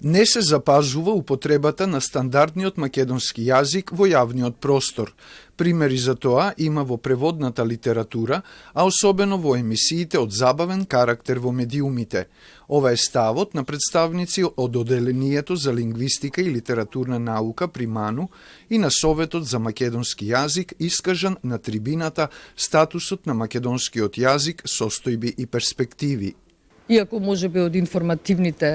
Не се запазува употребата на стандардниот македонски јазик во јавниот простор. Примери за тоа има во преводната литература, а особено во емисиите од забавен карактер во медиумите. Ова е ставот на представници од Оделението за лингвистика и литературна наука при МАНУ и на Советот за македонски јазик, искажан на трибината статусот на македонскиот јазик, состојби и перспективи. Иако можеби од информативните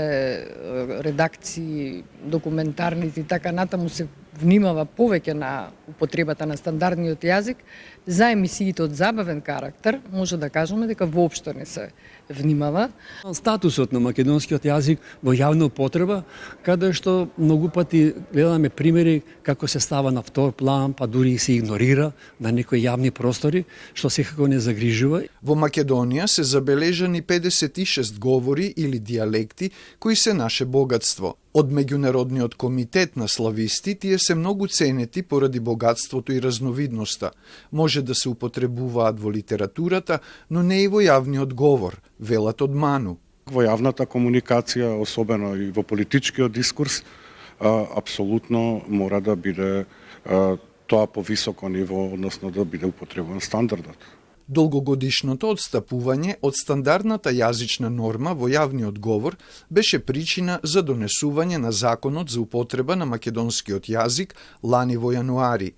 редакции, документарните и така натаму се внимава повеќе на употребата на стандардниот јазик, за емисиите од забавен карактер може да кажеме дека воопшто не се внимава. Статусот на македонскиот јазик во јавна употреба, каде што многу пати гледаме примери како се става на втор план, па дури и се игнорира на некои јавни простори, што секако не загрижува. Во Македонија се забележани 56 говори или дијалекти кои се наше богатство. Од Меѓународниот комитет на слависти тие се многу ценети поради богатството и разновидноста. Може да се употребуваат во литературата, но не и во јавниот говор, велат од МАНУ. Во јавната комуникација, особено и во политичкиот дискурс, апсолутно мора да биде тоа по високо ниво, односно да биде употребуван стандардот. Долгогодишното одстапување од стандардната јазична норма во јавниот говор беше причина за донесување на Законот за употреба на македонскиот јазик лани во јануари.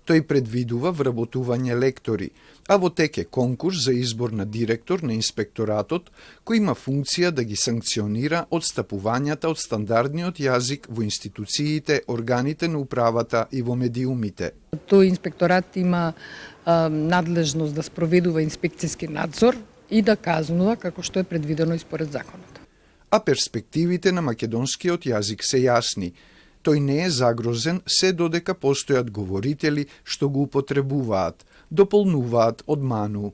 Тој предвидува вработување лектори, а во тек е конкурс за избор на директор на инспекторатот, кој има функција да ги санкционира одстапувањата од стандардниот јазик во институциите, органите на управата и во медиумите. Тој инспекторат има надлежност да спроведува инспекцијски надзор и да казнува како што е предвидено и според законот. А перспективите на македонскиот јазик се јасни. Тој не е загрозен се додека постојат говорители што го употребуваат, дополнуваат од МАНУ.